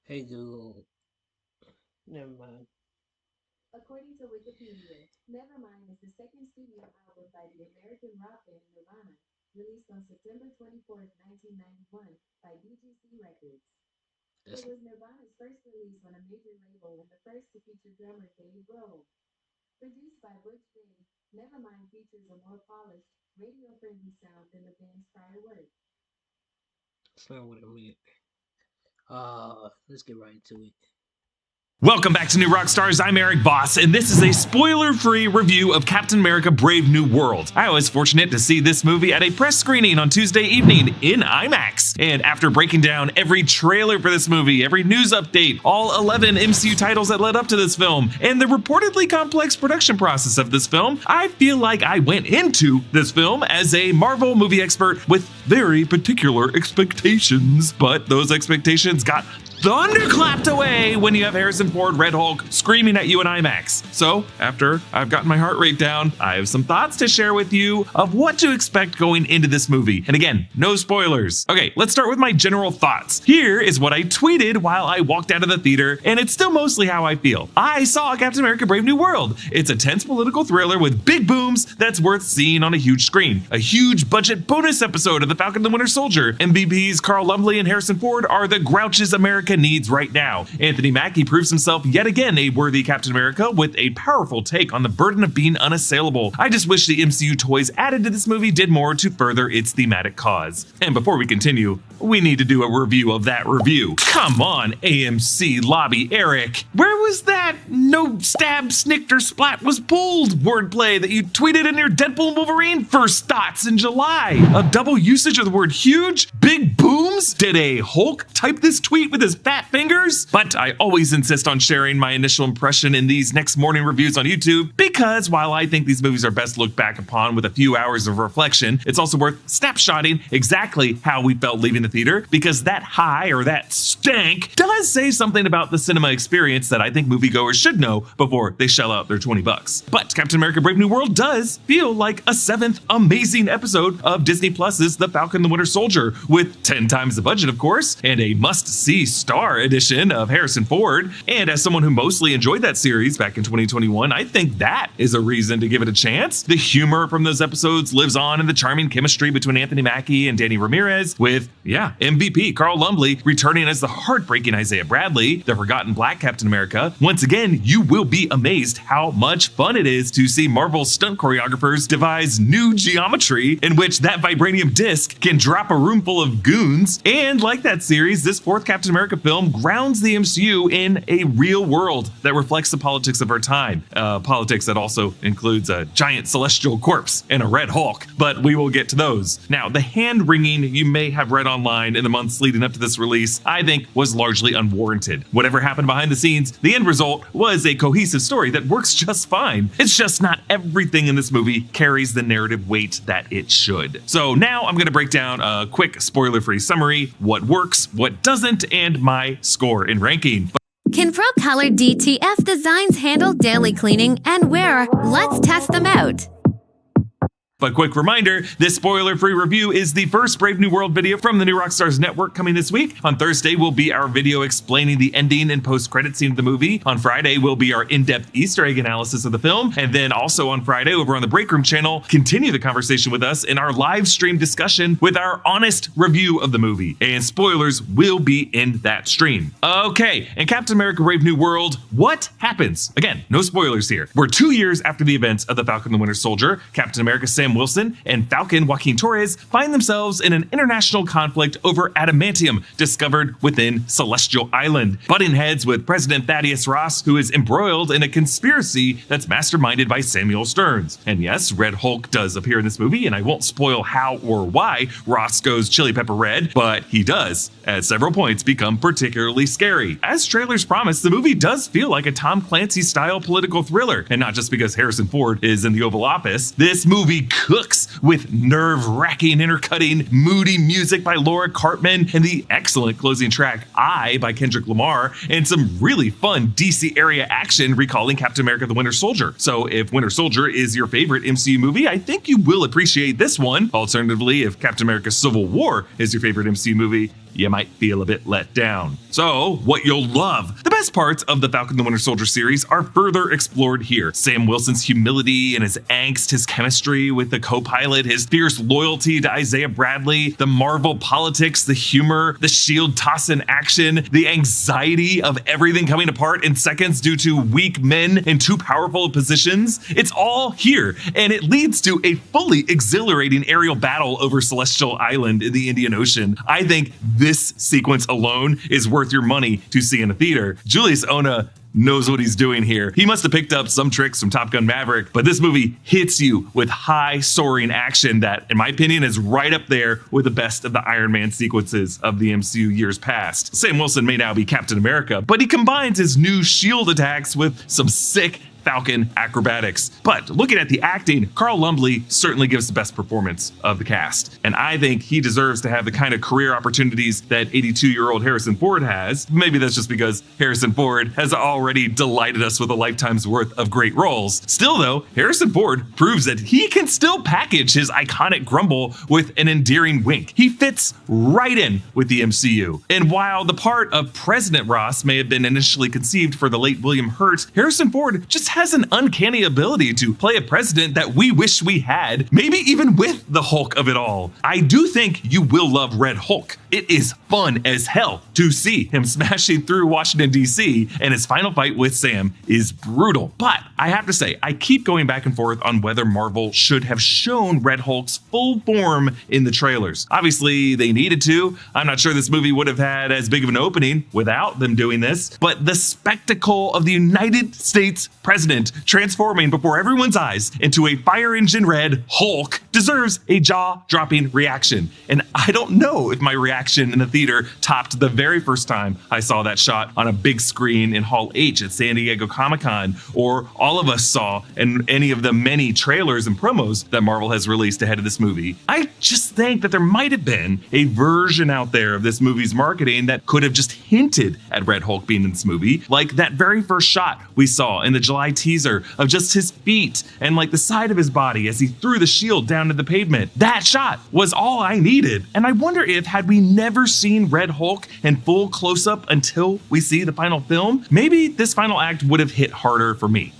Hey Google, never mind. According to Wikipedia, Nevermind is the second studio album by the American rock band Nirvana, released on September 24th, 1991 by BGC Records. That's It was Nirvana's first release on a major label and the first to feature drummer Dave Grohl. Produced by Butch Vig, Nevermind features a more polished, radio-friendly sound than the band's prior work. that's not what I meant. Let's get right into it. Welcome back to New Rockstars. I'm Eric Boss, and this is a spoiler-free review of Captain America: Brave New World. I was fortunate to see this movie at a press screening on Tuesday evening in IMAX. And after breaking down every trailer for this movie, every news update, all 11 MCU titles that led up to this film, and the reportedly complex production process of this film, I feel like I went into this film as a Marvel movie expert with very particular expectations. But those expectations got thunderclapped away when you have Harrison Ford, Red Hulk, screaming at you in IMAX. So, after I've gotten my heart rate down, I have some thoughts to share with you of what to expect going into this movie. And again, no spoilers. Okay, let's start with my general thoughts. Here is what I tweeted while I walked out of the theater, and it's still mostly how I feel. I saw Captain America: Brave New World. It's a tense political thriller with big booms that's worth seeing on a huge screen. A huge budget bonus episode of The Falcon and the Winter Soldier. MVPs Carl Lumbly and Harrison Ford are the grouches America needs right now. Anthony Mackie proves himself yet again a worthy Captain America with a powerful take on the burden of being unassailable. I just wish the MCU toys added to this movie did more to further its thematic cause. And before we continue, we need to do a review of that review. Come on, AMC lobby Eric. Where was that no stab, snicked, or splat was pulled wordplay that you tweeted in your Deadpool and Wolverine first thoughts in July? A double usage of the word huge? Big booms? Did a Hulk type this tweet with his fat fingers? But I always insist on sharing my initial impression in these next morning reviews on YouTube because while I think these movies are best looked back upon with a few hours of reflection, it's also worth snapshotting exactly how we felt leaving the theater because that high or that stank does say something about the cinema experience that I think moviegoers should know before they shell out their $20. But Captain America: Brave New World does feel like a seventh amazing episode of Disney Plus's The Falcon and the Winter Soldier with 10 times the budget, of course, and a must-see star edition of Harrison Ford. And as someone who mostly enjoyed that series back in 2021, I think that is a reason to give it a chance. The humor from those episodes lives on in the charming chemistry between Anthony Mackie and Danny Ramirez, with, MVP Carl Lumbly returning as the heartbreaking Isaiah Bradley, the forgotten Black Captain America. Once again, you will be amazed how much fun it is to see Marvel stunt choreographers devise new geometry in which that vibranium disc can drop a room full of goons. And like that series, this fourth Captain America film grounds the MCU in a real world that reflects the politics of our time. Politics that also includes a giant celestial corpse and a Red Hulk, but we will get to those. Now, the hand-wringing you may have read online in the months leading up to this release, I think was largely unwarranted. Whatever happened behind the scenes, the end result was a cohesive story that works just fine. It's just not everything in this movie carries the narrative weight that it should. So now I'm going to break down a quick spoiler-free summary, what works, what doesn't, and my score and ranking. Can Pro Color DTF designs handle daily cleaning and wear? Let's test them out. But quick reminder, this spoiler-free review is the first Brave New World video from the New Rockstars Network coming this week. On Thursday will be our video explaining the ending and post-credit scene of the movie. On Friday will be our in-depth Easter egg analysis of the film. And then also on Friday over on the Break Room channel, continue the conversation with us in our live stream discussion with our honest review of the movie. And spoilers will be in that stream. Okay, in Captain America: Brave New World, what happens? Again, no spoilers here. We're 2 years after the events of The Falcon and the Winter Soldier. Captain America Sam Wilson and Falcon Joaquin Torres find themselves in an international conflict over adamantium discovered within Celestial Island, butting heads with President Thaddeus Ross, who is embroiled in a conspiracy that's masterminded by Samuel Stearns. And yes, Red Hulk does appear in this movie, and I won't spoil how or why Ross goes chili pepper red, but he does, at several points, become particularly scary. As trailers promise, the movie does feel like a Tom Clancy-style political thriller, and not just because Harrison Ford is in the Oval Office. This movie cooks with nerve-wracking, intercutting, moody music by Laura Cartman and the excellent closing track I by Kendrick Lamar, and some really fun DC area action recalling Captain America: The Winter Soldier. So if Winter Soldier is your favorite MCU movie, I think you will appreciate this one. Alternatively, if Captain America: Civil War is your favorite MCU movie, you might feel a bit let down. So, what you'll love. The best parts of the Falcon the Winter Soldier series are further explored here. Sam Wilson's humility and his angst, his chemistry with the co-pilot, his fierce loyalty to Isaiah Bradley, the Marvel politics, the humor, the shield toss in action, the anxiety of everything coming apart in seconds due to weak men in too powerful of positions. It's all here, and it leads to a fully exhilarating aerial battle over Celestial Island in the Indian Ocean. I think this sequence alone is worth your money to see in a theater. Julius Ona knows what he's doing here. He must have picked up some tricks from Top Gun Maverick, but this movie hits you with high soaring action that, in my opinion, is right up there with the best of the Iron Man sequences of the MCU years past. Sam Wilson may now be Captain America, but he combines his new shield attacks with some sick Falcon acrobatics. But looking at the acting, Carl Lumbly certainly gives the best performance of the cast. And I think he deserves to have the kind of career opportunities that 82-year-old Harrison Ford has. Maybe that's just because Harrison Ford has already delighted us with a lifetime's worth of great roles. Still though, Harrison Ford proves that he can still package his iconic grumble with an endearing wink. He fits right in with the MCU. And while the part of President Ross may have been initially conceived for the late William Hurt, Harrison Ford just has an uncanny ability to play a president that we wish we had, maybe even with the Hulk of it all. I do think you will love Red Hulk. It is fun as hell to see him smashing through Washington, D.C., and his final fight with Sam is brutal. But I have to say, I keep going back and forth on whether Marvel should have shown Red Hulk's full form in the trailers. Obviously, they needed to. I'm not sure this movie would have had as big of an opening without them doing this, but the spectacle of the United States president transforming before everyone's eyes into a fire engine red Hulk deserves a jaw-dropping reaction. And I don't know if my reaction in the theater topped the very first time I saw that shot on a big screen in Hall H at San Diego Comic-Con, or all of us saw in any of the many trailers and promos that Marvel has released ahead of this movie. I just think that there might have been a version out there of this movie's marketing that could have just hinted at Red Hulk being in this movie, like that very first shot we saw in the July teaser of just his feet and like the side of his body as he threw the shield down to the pavement. That shot was all I needed. And I wonder if, had we never seen Red Hulk in full close-up until we see the final film, maybe this final act would have hit harder for me.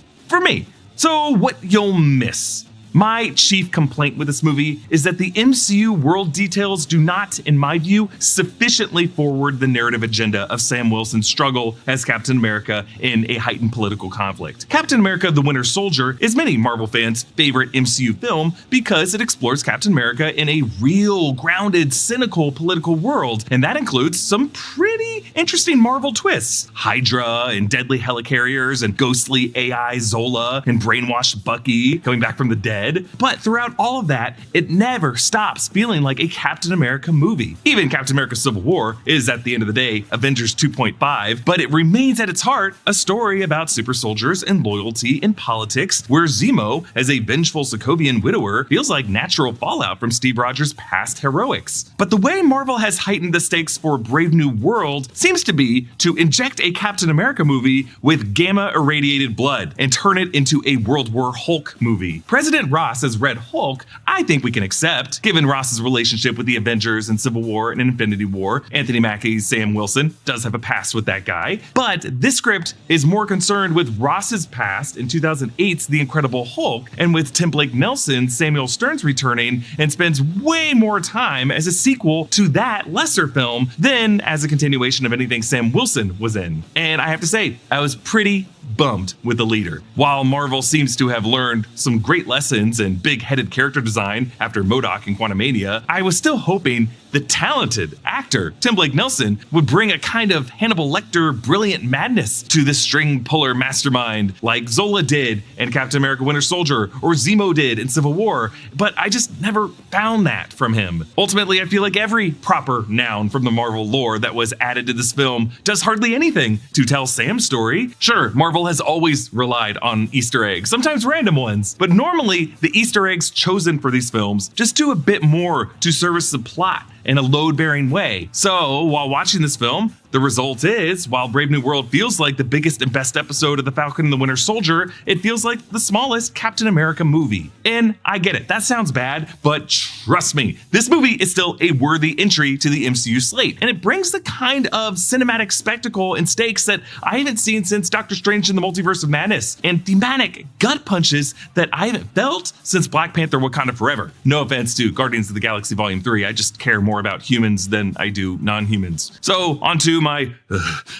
So what you'll miss. My chief complaint with this movie is that the MCU world details do not, in my view, sufficiently forward the narrative agenda of Sam Wilson's struggle as Captain America in a heightened political conflict. Captain America: The Winter Soldier is many Marvel fans' favorite MCU film because it explores Captain America in a real, grounded, cynical political world, and that includes some pretty interesting Marvel twists. Hydra and deadly helicarriers and ghostly AI Zola and brainwashed Bucky coming back from the dead. But throughout all of that, it never stops feeling like a Captain America movie. Even Captain America: Civil War is, at the end of the day, Avengers 2.5, but it remains at its heart a story about super soldiers and loyalty in politics, where Zemo, as a vengeful Sokovian widower, feels like natural fallout from Steve Rogers' past heroics. But the way Marvel has heightened the stakes for Brave New World seems to be to inject a Captain America movie with gamma-irradiated blood and turn it into a World War Hulk movie. President Ross as Red Hulk, I think we can accept, given Ross's relationship with the Avengers in Civil War and Infinity War. Anthony Mackie's Sam Wilson does have a past with that guy, but this script is more concerned with Ross's past in 2008's The Incredible Hulk, and with Tim Blake Nelson's Samuel Stearns returning, and spends way more time as a sequel to that lesser film than as a continuation of anything Sam Wilson was in. And I have to say, I was pretty bummed with the leader. While Marvel seems to have learned some great lessons in big-headed character design after MODOK and Quantumania, I was still hoping the talented actor Tim Blake Nelson would bring a kind of Hannibal Lecter brilliant madness to this string puller mastermind like Zola did in Captain America: Winter Soldier or Zemo did in Civil War, but I just never found that from him. Ultimately, I feel like every proper noun from the Marvel lore that was added to this film does hardly anything to tell Sam's story. Sure, Marvel has always relied on Easter eggs, sometimes random ones, but normally the Easter eggs chosen for these films just do a bit more to service the plot in a load-bearing way. So, while watching this film, the result is, while Brave New World feels like the biggest and best episode of The Falcon and the Winter Soldier, it feels like the smallest Captain America movie. And I get it, that sounds bad, but trust me, this movie is still a worthy entry to the MCU slate, and it brings the kind of cinematic spectacle and stakes that I haven't seen since Doctor Strange in the Multiverse of Madness, and thematic gut punches that I haven't felt since Black Panther Wakanda Forever. No offense to Guardians of the Galaxy Volume 3, I just care more about humans than I do non-humans. So, on to my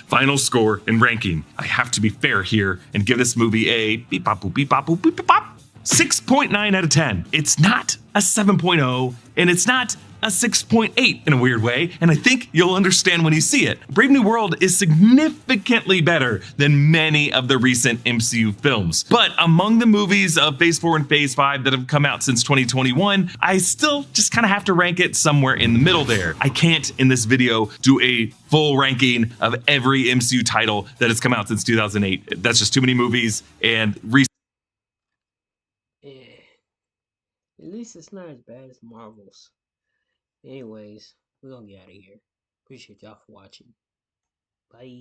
final score and ranking. I have to be fair here and give this movie a beep bop boop beep bop boop beep bop 6.9 out of 10. It's not a 7.0 and it's not a 6.8 in a weird way, and I think you'll understand when you see it. Brave New World is significantly better than many of the recent MCU films. But among the movies of Phase 4 and Phase 5 that have come out since 2021, I still just kind of have to rank it somewhere in the middle there. I can't, in this video, do a full ranking of every MCU title that has come out since 2008. That's just too many movies, and Yeah. At least it's not as bad as Marvel's. Anyways, we're gonna get out of here. Appreciate y'all for watching. Bye.